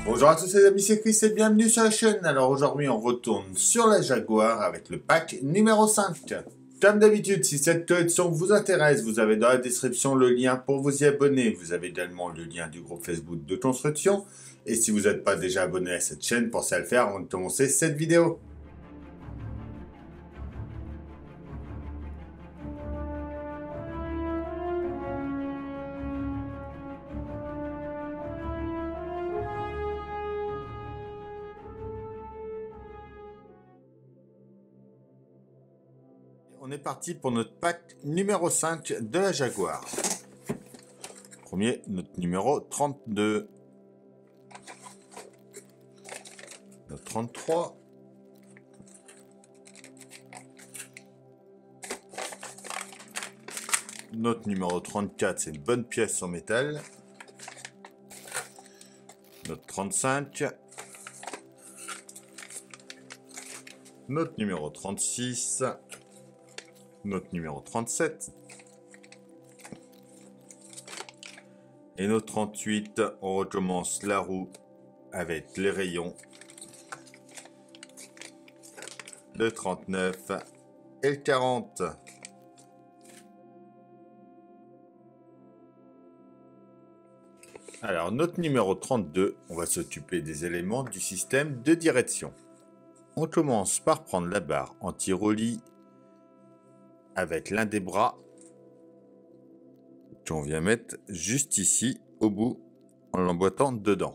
Bonjour à tous les amis, c'est Chris et bienvenue sur la chaîne. Alors aujourd'hui on retourne sur la Jaguar avec le pack numéro 5. Comme d'habitude, si cette collection vous intéresse, vous avez dans la description le lien pour vous y abonner. Vous avez également le lien du groupe Facebook de construction. Et si vous n'êtes pas déjà abonné à cette chaîne, pensez à le faire avant de commencer cette vidéo. On est parti pour notre pack numéro 5 de la Jaguar. Premier, notre numéro 32. Notre 33. Notre numéro 34, c'est une bonne pièce en métal. Notre 35. Notre numéro 36. Notre numéro 37. Et notre 38, on recommence la roue avec les rayons. Le 39 et le 40. Alors, notre numéro 32, on va s'occuper des éléments du système de direction. On commence par prendre la barre anti-roulis avec l'un des bras qu'on vient mettre juste ici au bout en l'emboîtant dedans.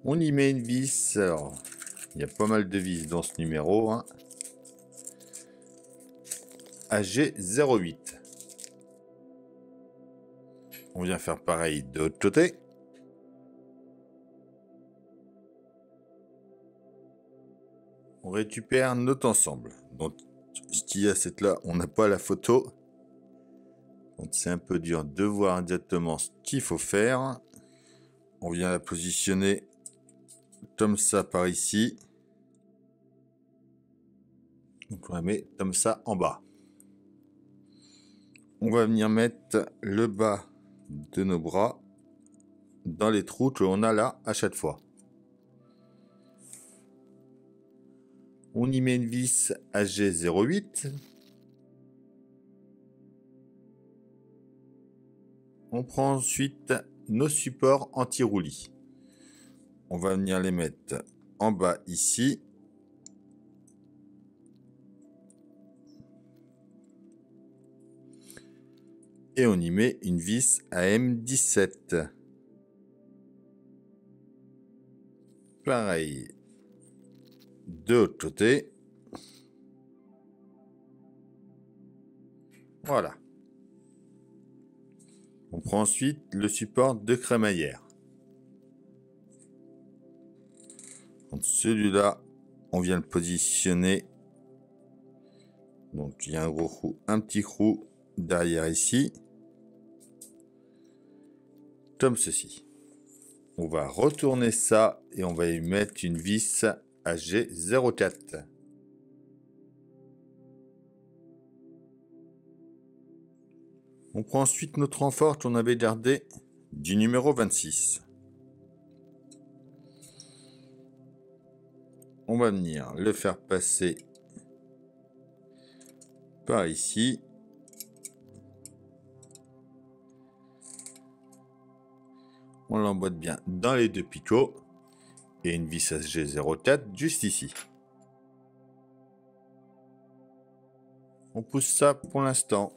On y met une vis. Alors, il y a pas mal de vis dans ce numéro, hein. AG08. On vient faire pareil de l'autre côté. On récupère notre ensemble. Donc, ce qu'il y a, c'est que là, on n'a pas la photo. Donc, c'est un peu dur de voir exactement ce qu'il faut faire. On vient la positionner comme ça par ici. Donc, on la met comme ça en bas. On va venir mettre le bas de nos bras dans les trous que l'on a là à chaque fois. On y met une vis AG08. On prend ensuite nos supports anti-roulis. On va venir les mettre en bas ici. Et on y met une vis AM17. Pareil de l'autre côté. Voilà. On prend ensuite le support de crémaillère. Celui-là, on vient le positionner. Donc il y a un gros trou, un petit trou derrière ici. Comme ceci. On va retourner ça et on va y mettre une vis AG04. On prend ensuite notre renfort qu'on avait gardé du numéro 26. On va venir le faire passer par ici. On l'emboîte bien dans les deux picots et une vis AG04 juste ici. On pousse ça pour l'instant.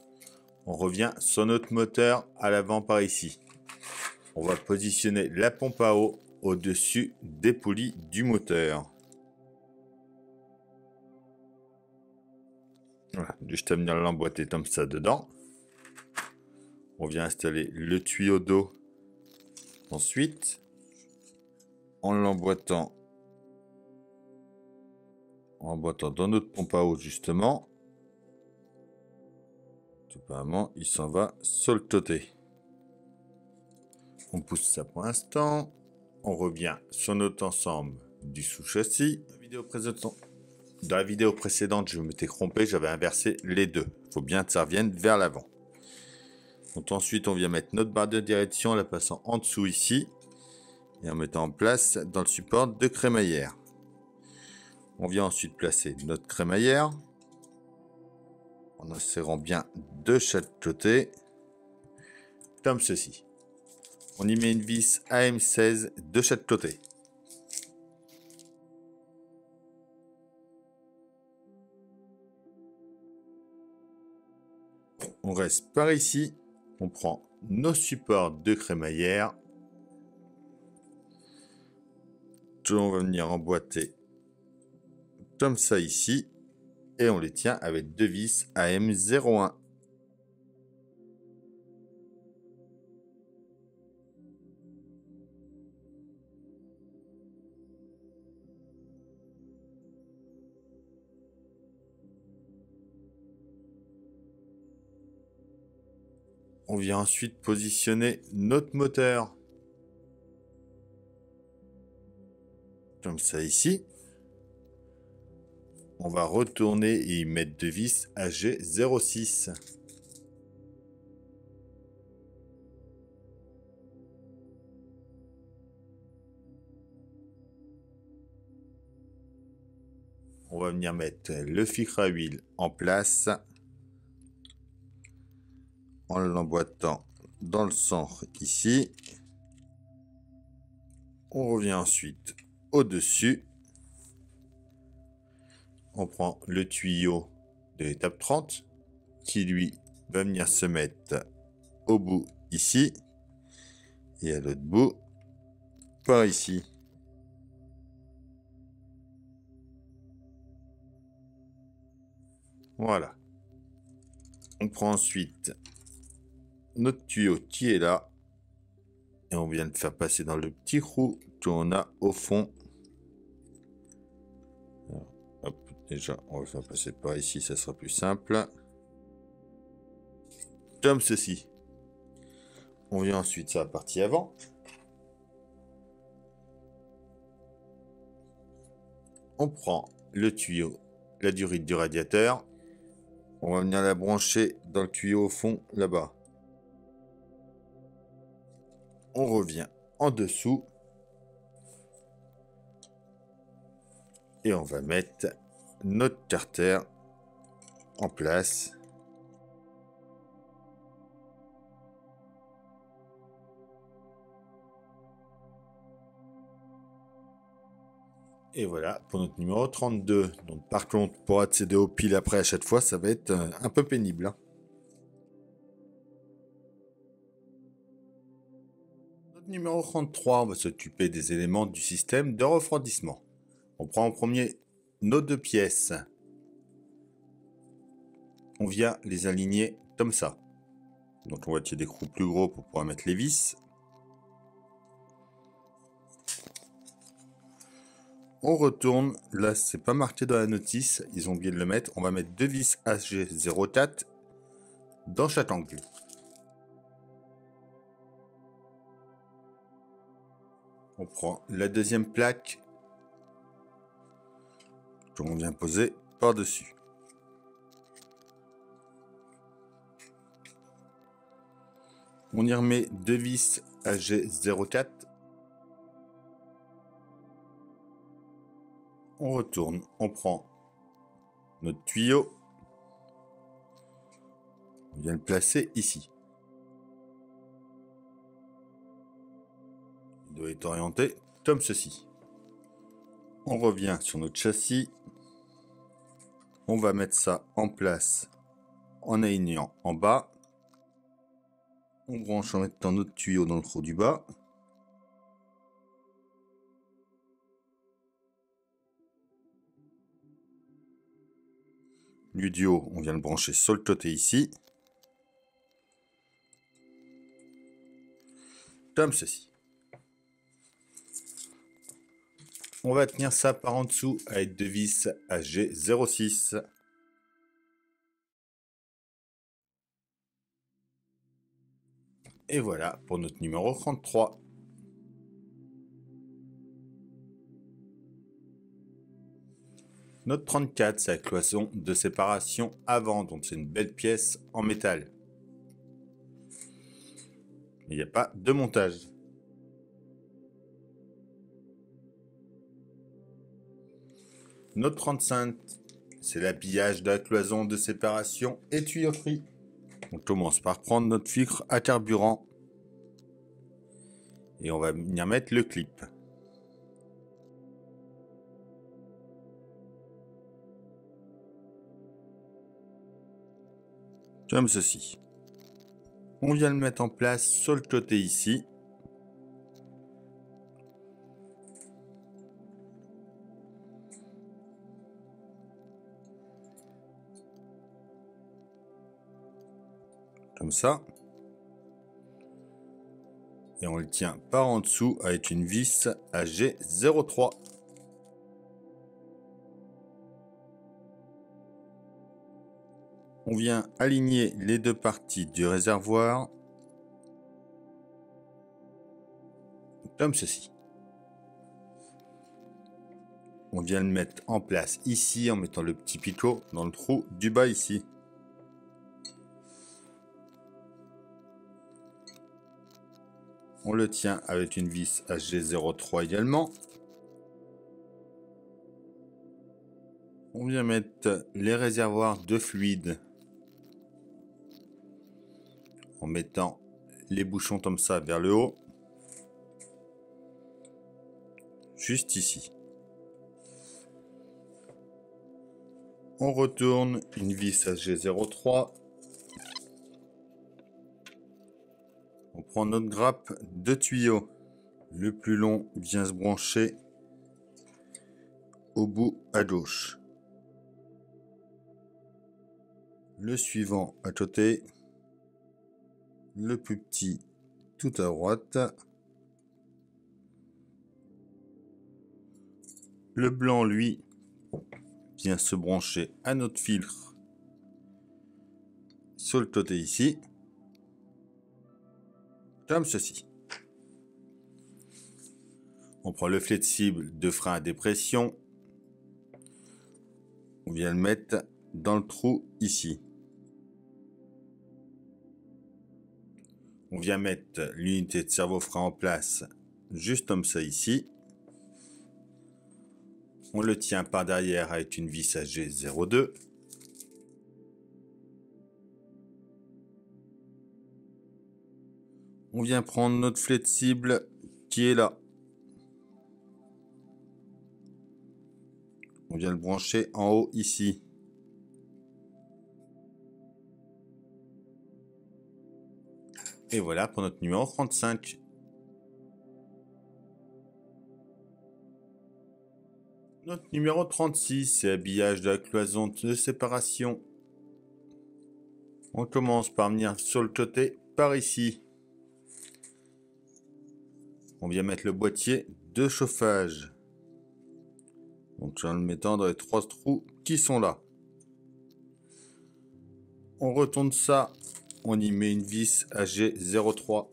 On revient sur notre moteur à l'avant par ici. On va positionner la pompe à eau au-dessus des poulies du moteur. Voilà, juste à venir l'emboîter comme ça dedans. On vient installer le tuyau d'eau. Ensuite, en l'emboîtant dans notre pompe à eau justement, apparemment il s'en va sur le côté. On pousse ça pour l'instant. On revient sur notre ensemble du sous-châssis. Dans la vidéo précédente, je m'étais trompé, j'avais inversé les deux. Il faut bien que ça revienne vers l'avant. Donc ensuite, on vient mettre notre barre de direction en la passant en dessous ici et en mettant en place dans le support de crémaillère. On vient ensuite placer notre crémaillère en serrant bien de chaque côté, comme ceci. On y met une vis AM16 de chaque côté. On reste par ici, on prend nos supports de crémaillère. On va venir emboîter comme ça ici et on les tient avec deux vis AM01. On vient ensuite positionner notre moteur comme ça ici. On va retourner et y mettre deux vis AG06. On va venir mettre le filtre à huile en place en l'emboîtant dans le centre ici. On revient ensuite au-dessus. On prend le tuyau de l'étape 30 qui lui va venir se mettre au bout ici et à l'autre bout par ici. Voilà. On prend ensuite notre tuyau qui est là et on vient le faire passer dans le petit trou qu'on a au fond. Alors, hop, déjà, on va le faire passer par ici, ça sera plus simple. Comme ceci. On vient ensuite sur la partie avant. On prend le tuyau, la durite du radiateur. On va venir la brancher dans le tuyau au fond là-bas. On revient en dessous. Et on va mettre notre carter en place. Et voilà pour notre numéro 32. Donc par contre, pour accéder aux piles après à chaque fois, ça va être un peu pénible, hein. Notre numéro 33, on va s'occuper des éléments du système de refroidissement. On prend en premier nos deux pièces. On vient les aligner comme ça. Donc on va tirer des trous plus gros pour pouvoir mettre les vis. On retourne, là c'est pas marqué dans la notice, ils ont oublié de le mettre. On va mettre deux vis HG04 dans chaque angle. On prend la deuxième plaque qu'on vient poser par-dessus. On y remet deux vis HG04. On retourne, on prend notre tuyau. On vient le placer ici. Il doit être orienté comme ceci. On revient sur notre châssis. On va mettre ça en place en alignant en bas. On branche en mettant notre tuyau dans le trou du bas. L'udio, on vient le brancher sur le côté ici. Comme ceci. On va tenir ça par en dessous avec deux vis AG06. Et voilà pour notre numéro 33. Notre 34, c'est la cloison de séparation avant, donc c'est une belle pièce en métal. Il n'y a pas de montage. Note 35, c'est l'habillage de la cloison de séparation et tuyauterie. On commence par prendre notre filtre à carburant et on va venir mettre le clip. Comme ceci. On vient le mettre en place sur le côté ici. Comme ça. Et on le tient par en dessous avec une vis AG03. On vient aligner les deux parties du réservoir comme ceci. On vient le mettre en place ici en mettant le petit picot dans le trou du bas ici. On le tient avec une vis HG03 également. On vient mettre les réservoirs de fluide en mettant les bouchons comme ça vers le haut. Juste ici. On retourne une vis HG03. On prend notre grappe de tuyaux. Le plus long vient se brancher au bout à gauche. Le suivant à côté. Le plus petit tout à droite. Le blanc, lui, vient se brancher à notre filtre sur le côté ici. Comme ceci. On prend le flexible de frein à dépression. On vient le mettre dans le trou ici. On vient mettre l'unité de servo-frein en place juste comme ça ici. On le tient par derrière avec une vis AG02. On vient prendre notre flexible qui est là. On vient le brancher en haut ici. Et voilà pour notre numéro 35. Notre numéro 36, c'est habillage de la cloison de séparation. On commence par venir sur le côté par ici. On vient mettre le boîtier de chauffage. Donc en le mettant dans les 3 trous qui sont là. On retourne ça. On y met une vis AG03.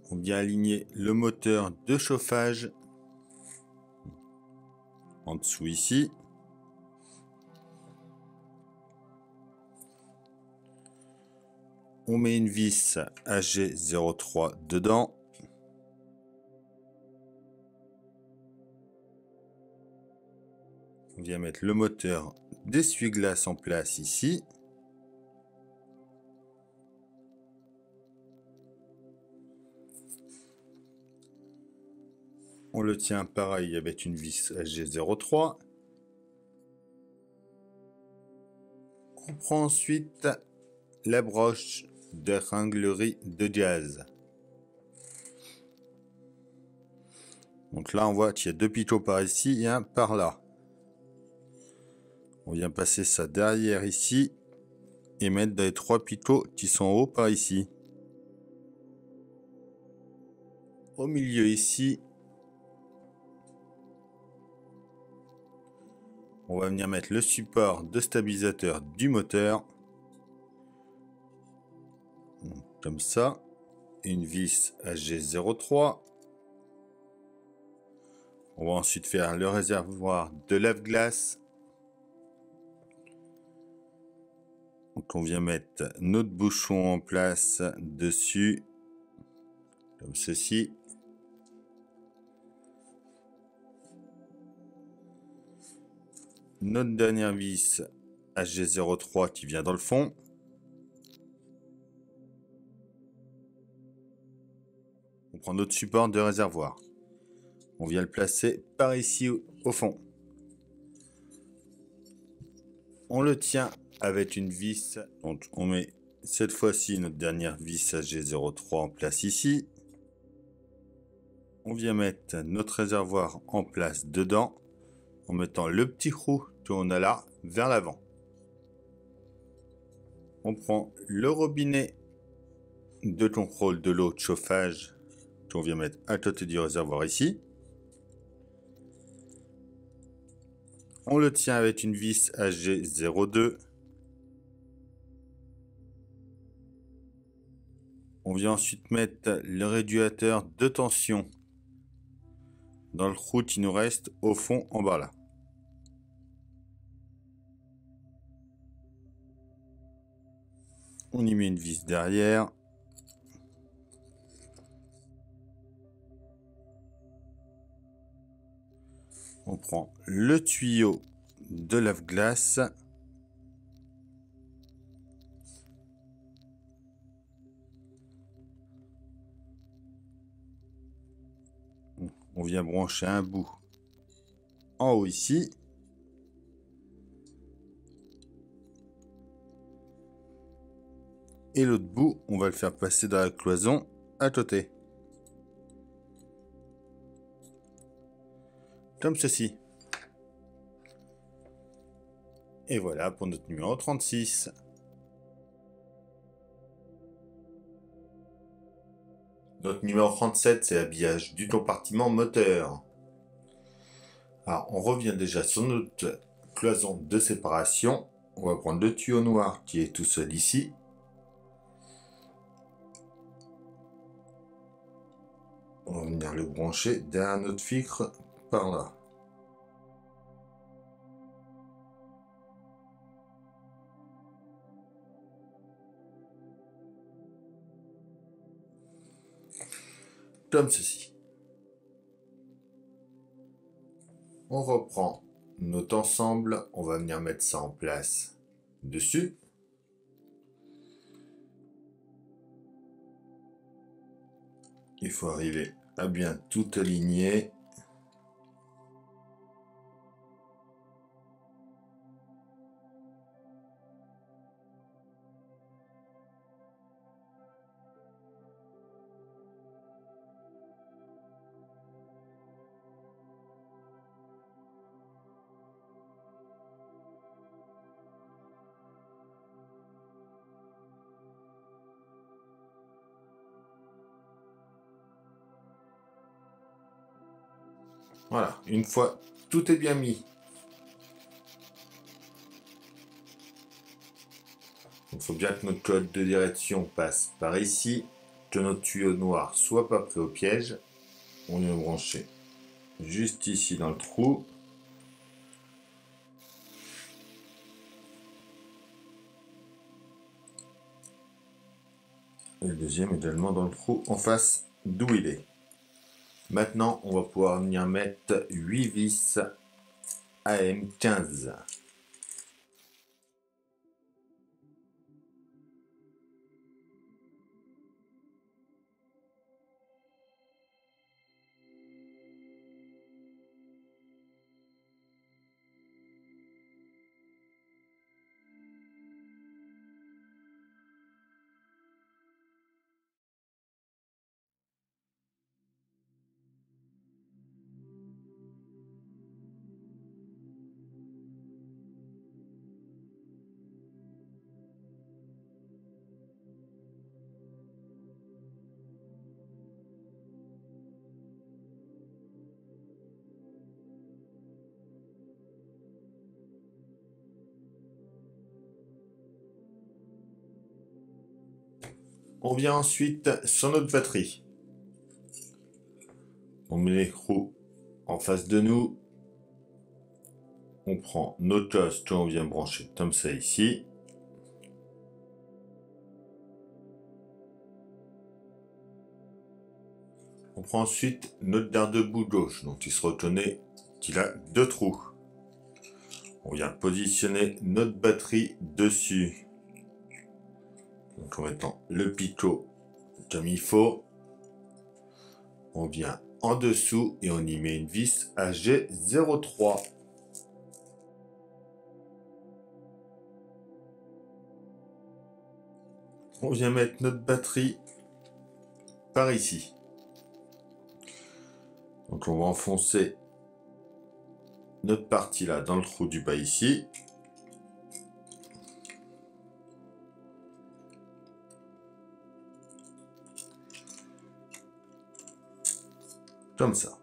On vient aligner le moteur de chauffage en dessous ici. On met une vis AG03 dedans. On vient mettre le moteur d'essuie-glace en place ici. On le tient pareil avec une vis AG03. On prend ensuite la broche d'épinglerie de gaz. Donc là, on voit qu'il y a 2 picots par ici et un par là. On vient passer ça derrière ici et mettre dans les 3 picots qui sont en haut par ici. Au milieu ici, on va venir mettre le support de stabilisateur du moteur. Comme ça. Une vis AG03. On va ensuite faire le réservoir de lave-glace. Donc on vient mettre notre bouchon en place dessus, comme ceci. Notre dernière vis HG03 qui vient dans le fond. On prend notre support de réservoir. On vient le placer par ici au fond. On le tient avec une vis. Donc on met cette fois-ci notre dernière vis HG03 en place ici. On vient mettre notre réservoir en place dedans en mettant le petit trou qu'on a là vers l'avant. On prend le robinet de contrôle de l'eau de chauffage qu'on vient mettre à côté du réservoir ici. On le tient avec une vis HG02. On vient ensuite mettre le régulateur de tension dans le trou qui nous reste au fond en bas là. On y met une vis derrière. On prend le tuyau de lave-glace. On vient brancher un bout en haut ici. Et l'autre bout, on va le faire passer dans la cloison à côté. Comme ceci. Et voilà pour notre numéro 36. Notre numéro 37, c'est l'habillage du compartiment moteur. Alors, on revient déjà sur notre cloison de séparation. On va prendre le tuyau noir qui est tout seul ici. On va venir le brancher derrière notre filtre par là. Comme ceci. On reprend notre ensemble, on va venir mettre ça en place dessus. Il faut arriver à bien tout aligner. Voilà, une fois tout est bien mis. Il faut bien que notre code de direction passe par ici, que notre tuyau noir soit pas pris au piège. On vient brancher juste ici dans le trou. Et le deuxième également dans le trou en face d'où il est. Maintenant, on va pouvoir venir mettre 8 vis AM15. On vient ensuite sur notre batterie. On met l'écrou en face de nous. On prend notre os qu'on vient brancher comme ça ici. On prend ensuite notre garde-boue gauche, dont il se reconnaît qu'il a 2 trous. On vient positionner notre batterie dessus. Donc en mettant le picot comme il faut. On vient en dessous et on y met une vis AG03. On vient mettre notre batterie par ici. Donc on va enfoncer notre partie là dans le trou du bas ici. Comme ça.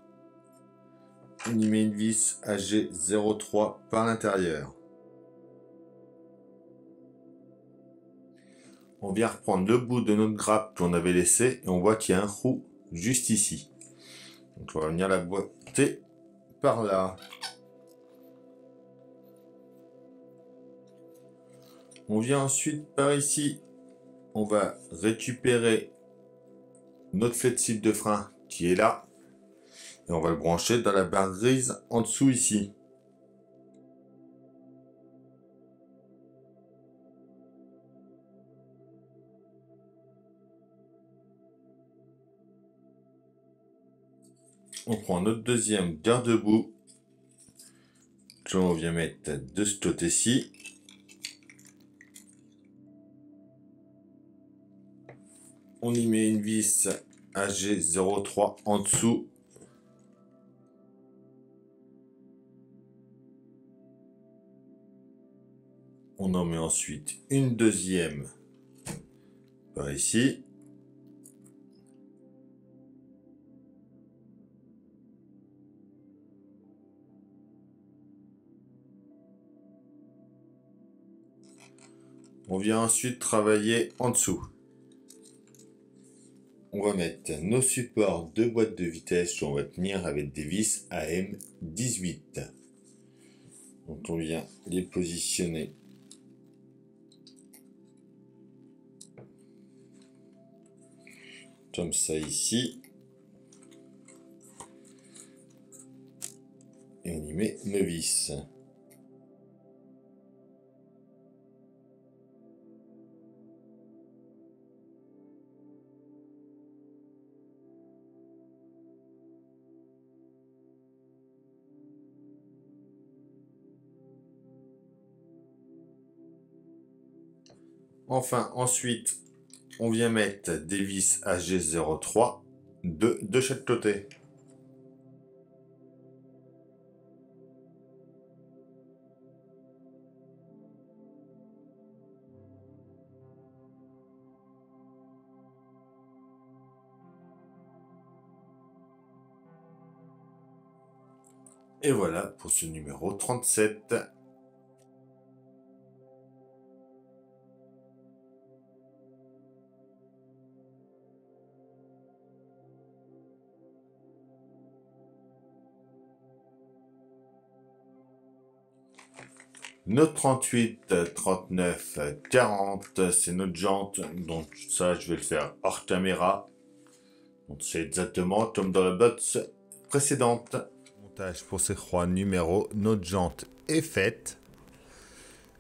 On y met une vis AG03 par l'intérieur. On vient reprendre le bout de notre grappe qu'on avait laissé et on voit qu'il y a un trou juste ici. Donc on va venir la boîter par là. On vient ensuite par ici. On va récupérer notre flexible de frein qui est là. Et on va le brancher dans la barre grise en dessous ici. On prend notre deuxième garde-boue que l'on vient mettre de ce côté-ci. On y met une vis AG03 en dessous. On en met ensuite une deuxième par ici. On vient ensuite travailler en dessous. On va mettre nos supports de boîte de vitesse qu'on va tenir avec des vis AM18. Donc on vient les positionner comme ça ici. Et on y met nos vis. Enfin, ensuite, on vient mettre des vis AG03 de chaque côté. Et voilà pour ce numéro 37. Notre 38, 39, 40, c'est notre jante. Donc ça, je vais le faire hors caméra. Donc c'est exactement comme dans la box précédente. Montage pour ces 3 numéros. Notre jante est faite.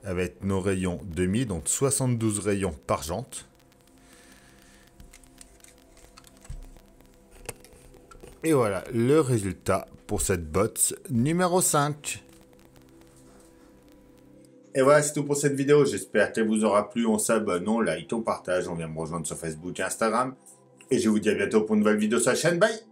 Avec nos rayons demi, donc 72 rayons par jante. Et voilà le résultat pour cette box numéro 5. Et voilà, c'est tout pour cette vidéo. J'espère qu'elle vous aura plu. On s'abonne, on like, on partage. On vient me rejoindre sur Facebook et Instagram. Et je vous dis à bientôt pour une nouvelle vidéo sur la chaîne. Bye!